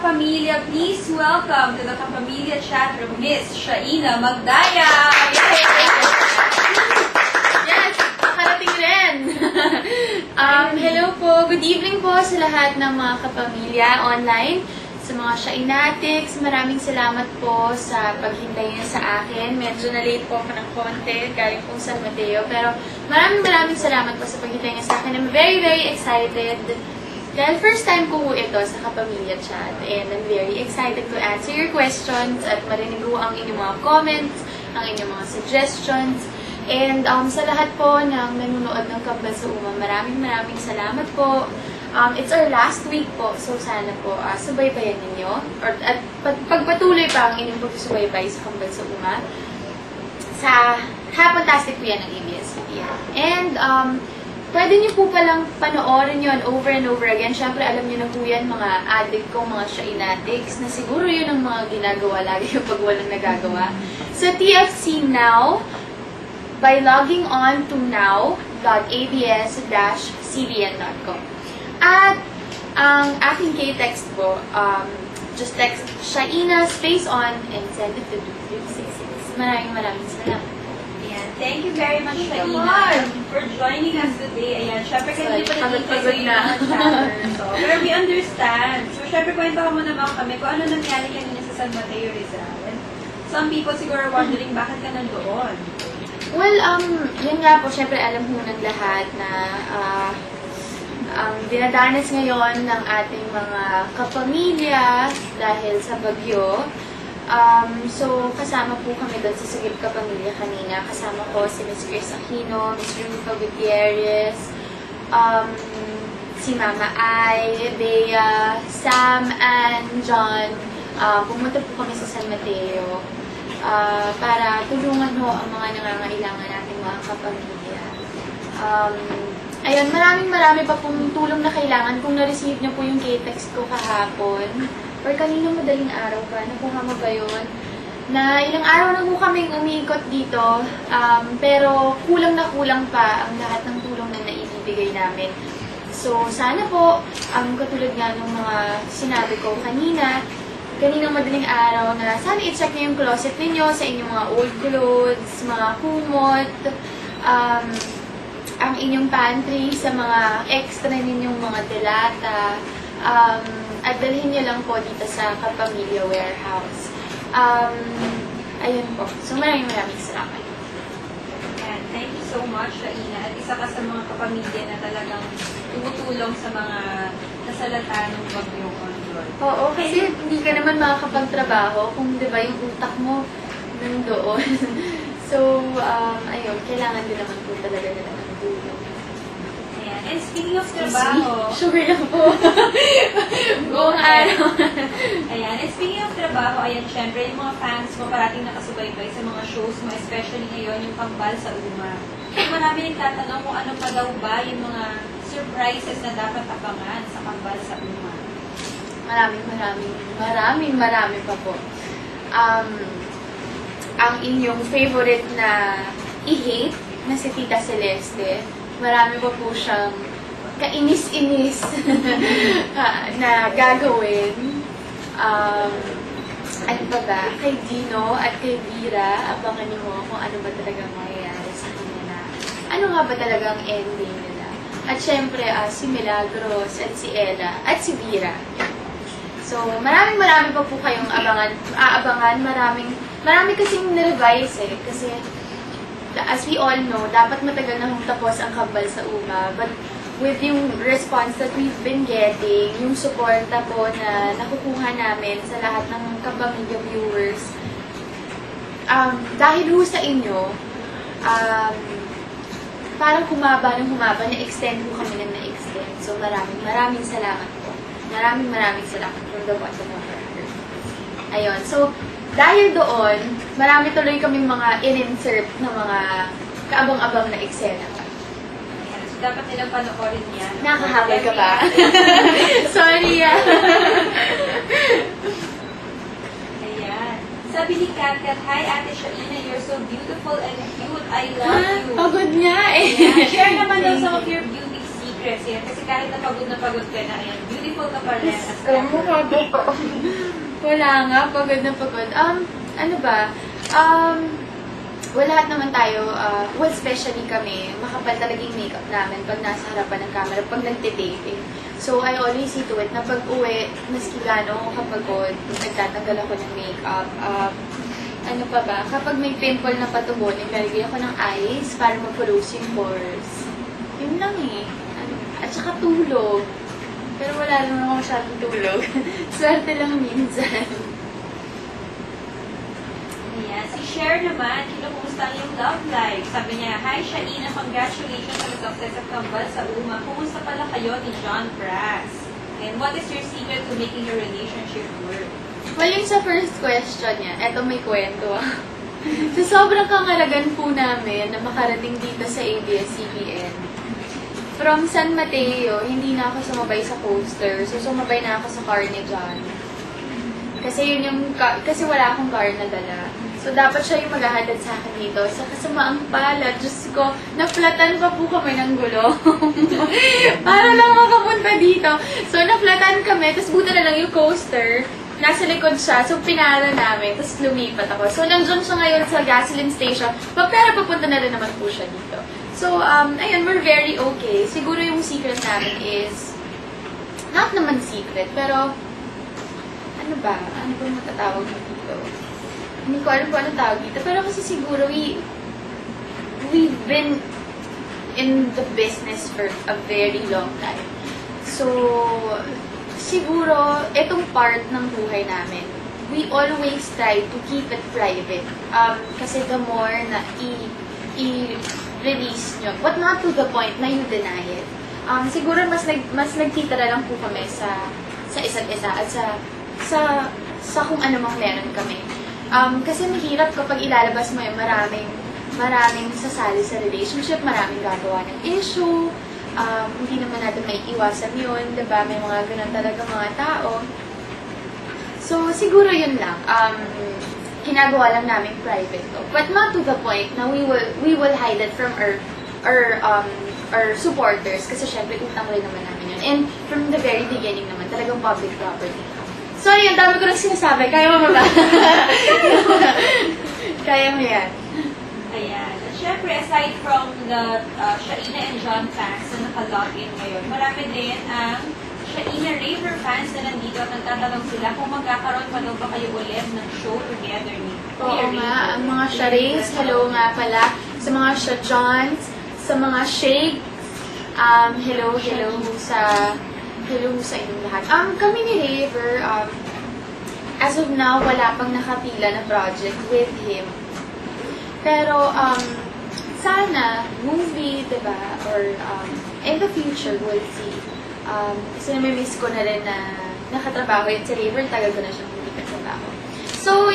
kapamilya, please welcome to the Kapamilya Chat Room, Miss Shaina Magdaya! Yes, nakarating rin! Hello po, good evening po sa lahat ng mga kapamilya online. Sa mga Shainatics, maraming salamat po sa paghintay niyo sa akin. Medyo na-late po ako ng konti, galing pong San Mateo. Pero maraming salamat po sa paghintay niyo sa akin. I'm very, very excited. Dahil first time ko ito sa Kapamilya Chat. And I'm very excited to answer your questions at marinig ko ang inyong mga comments, ang inyong mga suggestions. And sa lahat po ng nanonood ng Kambal sa Uma, maraming salamat po. It's our last week po, so sana po subaybayan ninyo at pagpatuloy pa ang inyong pagsusubaybay sa Kambal sa Uma sa Hapontastic po yan ng ABS-CBN. And pwede niyo po palang panoorin yun over and over again. Siyempre, alam niyo na po yan, mga addict ko, mga Shainatics, na siguro yun ang mga ginagawa lagi yung pag walang nagagawa. So, TFC Now, by logging on to now.abs-cbn.com. At ang aking K-text po, just text Shaina space on and send it to 2366. Maraming salamat. Ayan. Thank you very much, Shaina, for joining us today. Ayan, syempre kasi hindi pa nagkita yung mga chatter. So, pero we understand. So, syempre kwento mo naman kami kung ano nangyari kanina sa San Mateo, Rizal. Some people siguro wondering bakit ka nandoon. Well, yun nga po, syempre alam mo ng lahat na ang dinadanas ngayon ng ating mga kapamilya dahil sa bagyo. So, kasama po kami doon sa Sagip Kapamilya kanina. Kasama ko si Ms. Chris Aquino, Ms. Rufa Gutierrez, si Mama Ai, Bea, Sam, and John. Pumunta po kami sa San Mateo para tulungan ho ang mga nangangailangan nating mga kapamilya. Ayun, marami pa pong tulong na kailangan. Kung na-receive niyo po yung K-text ko kahapon, or kanina madaling araw pa, nakuha mo ba yun? Na ilang araw na po kaming umiikot dito, pero kulang na kulang pa ang lahat ng tulong na naibibigay namin. So, sana po, katulad nga ng mga sinabi ko kaninang madaling araw, na sana i-check niyo yung closet ninyo sa inyong mga old clothes, mga kumot, ang inyong pantry sa mga extra ninyong mga delata, at dalhin nyo lang po dito sa Kapamilya Warehouse. Ayun po. So, maraming salamat. And thank you so much, Shaina. At isa ka sa mga kapamilya na talagang tumutulong sa mga nasalata ng bagyong Ondol. Oo, kasi hindi ka naman makakapagtrabaho kung di ba yung utak mo nandoon. So, ayun, kailangan din naman po talaga nila ng tulong. Ayan. And speaking of trabaho... Sure lang po. Buong araw. Ayan. And speaking of trabaho, ayan, syempre, yung mga fans mo parating nakasubaybay sa mga shows mo, especially ngayon, yung Kambal sa Uma. So, marami nagtatanong kung ano pa daw ba yung mga surprises na dapat abangan sa Kambal sa Uma. Marami pa po. Ang inyong favorite na i-hate na si Tita Celeste, marami pa po siyang kainis-inis na gagawin. Ano ba ba? Kay Dino at kay Vira, abangan niyo mo kung ano ba talagang mangyayari sa kanya na ano nga ba talagang ending nila. At syempre, si Milagros at si Ella at si Vira. So, marami pa po kayong aabangan. Marami kasing na-revise kasi as we all know, dapat matagal na tapos ang Kambal sa Uma. But with yung response that we've been getting, yung suporta po na nakukuha namin sa lahat ng kapamilya viewers, dahil ho sa inyo, parang humaba, na-extend po kami ng na-extend. So maraming salamat po. Maraming salamat from the bottom of our heart. Ayun. So, dahil doon, marami tuloy kaming mga in-insert na mga kaabang-abang na eksena. So, dapat nilang panoorin yan. Nakahabol ka ba? Sorry. Ayan. Sabi ni Kat, "Hi Ate Shaina, you're so beautiful and cute. I love you." Pagod nga eh. Ayan. Share naman daw some of your beauty secrets. secrets yan? Kasi kahit na pagod ka na, ayan, beautiful ka pa rin. Wala nga, pagod na pagod. Ano ba? Wala naman tayo, well, especially kami, makapal talaga yung makeup namin pag nasa harapan ng camera, pag nagtitaping. So, I always see to it na pag uwi, maski gano'n ako kapagod, nagtatanggal ako ng makeup. Ano pa ba? Kapag may pimple na patubo, naglalagay ako ng ice para mag-close yung pores. Yun lang eh. At saka tulog. Pero wala naman ako masyadong tulog. Swerte lang minsan. Ayan. Si Cher naman, kinukumusta yung love life. Sabi niya, "Hi, Shaina, congratulations on the success of Kambal sa UMA. Kumusta pala kayo ni John Brass? And what is your secret to making your relationship work?" Well, yung sa first question niya, eto may kwento ah. So, sobrang kangalagan po namin na makarating dito sa ABS-CBN. From San Mateo, hindi na ako sumabay sa coaster. So, sumabay na ako sa car ni John. Kasi yun yung, kasi wala akong car na dala. So, dapat siya yung maghahatid sa akin dito. Sa kasamaang pala, Diyos ko, naplatan pa po kami ng gulo. Para lang makapunta dito. So, naplatan kami, tapos buta na lang yung coaster. Nasa likod siya, so pinara namin, tapos lumipat ako. So, nandun siya ngayon sa gasoline station, pero papunta na rin naman po siya dito. So, ayun, we're very okay. Siguro yung secret namin is, not naman secret, pero, ano ba? Ano ba matatawag mo dito? Hindi ko alam kung ano tawag dito, pero kasi siguro, we've been in the business for a very long time. So, siguro, itong part ng buhay namin, we always try to keep it private. Kasi the more na i-release nyo, but not to the point na you deny it. Siguro, mas nagtitira lang po kami sa isa't isa at sa kung ano mang meron kami. Kasi mahirap kapag ilalabas mo yung maraming sasali sa relationship, maraming gagawa ng issue, hindi naman natin may iwasan yun, diba? May mga ganun talaga mga tao. So, siguro yun lang. Ginagawa lang namin private to. But not to the point na we will hide it from our supporters. Kasi syempre, utang rin naman namin yun. And from the very beginning naman, talagang public property. Sorry, ang dami ko nang sinasabi. Kaya mo ba? Kaya mo yan. Ayan. At syempre, aside from the Shaina and John fans na naka-login ngayon, marami din ang Shaina Raver fans na nandito at nagtatanong sila kung magkakaroon pa daw ba kayo ulit ng show together ni Oo nga, ang mga Sharings, hello nga pala. Sa mga Shajons, sa mga Shakes, hello sa inyong lahat. Kami ni Raver, as of now, wala pang nakapila na project with him. Pero, sana, movie, diba? Or, in the future, we'll see. Kasi namimiss ko na rin na nakatrabaho yun sa Raver. Tagal ko na siyang hindi katrabaho. So,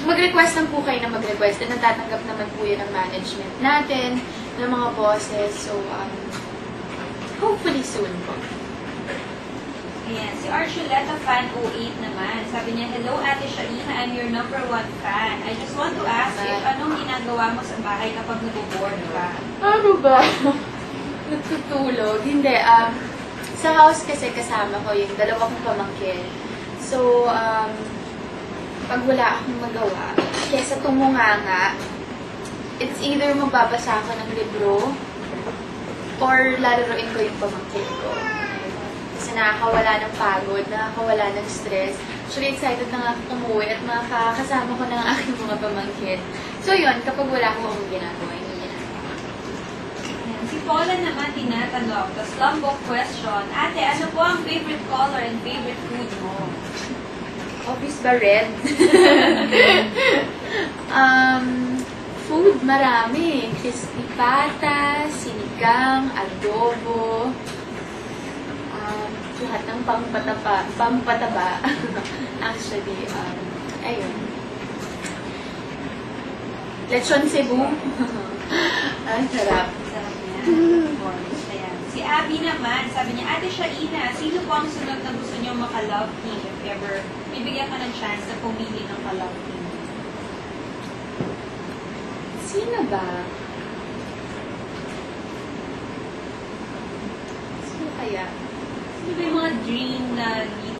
mag-request lang po kayo na mag-request. And natatanggap naman po yun ng management natin, ng mga bosses. So, hopefully soon po. Ayan, si Archuleta fan 08 naman. Sabi niya, "Hello Ate Shaina, I'm your #1 fan. I just want to ask if anong ginagawa mo sa bahay kapag naboboard ka?" Ano ba? Nagtutulog? Hindi. Sa house kasi kasama ko yung dalawa kong pamangkin. So, pag wala akong magawa, kesa tumunganga, it's either magbabasa ako ng libro or lalaroin ko yung pamangkin ko. Kasi nakakawala ng pagod, nakakawala ng stress. Actually, excited na nga ako umuwi at makakasama ko ng aking mga pamangkin. So yun, kapag wala akong ginagawa, hindi ginagawa. Si Paula naman tinatanong, the slumbook question, "Ate, ano po ang favorite color and favorite food mo?" Obvious ba red? Food, marami. Crispy pata, sinigang, adobo, lahat ng pampataba. Actually, ayun. Lechon Cebu. Ang sarap. Sarap niya. Ayan. Si Abby naman, sabi niya, "Ate Shaina, sino po ang sunod na gusto niyo maka-love team if ever bibigyan ka ng chance na pumili ng ka-love team?" Sino ba? kaya? Ano ba yung mga dream na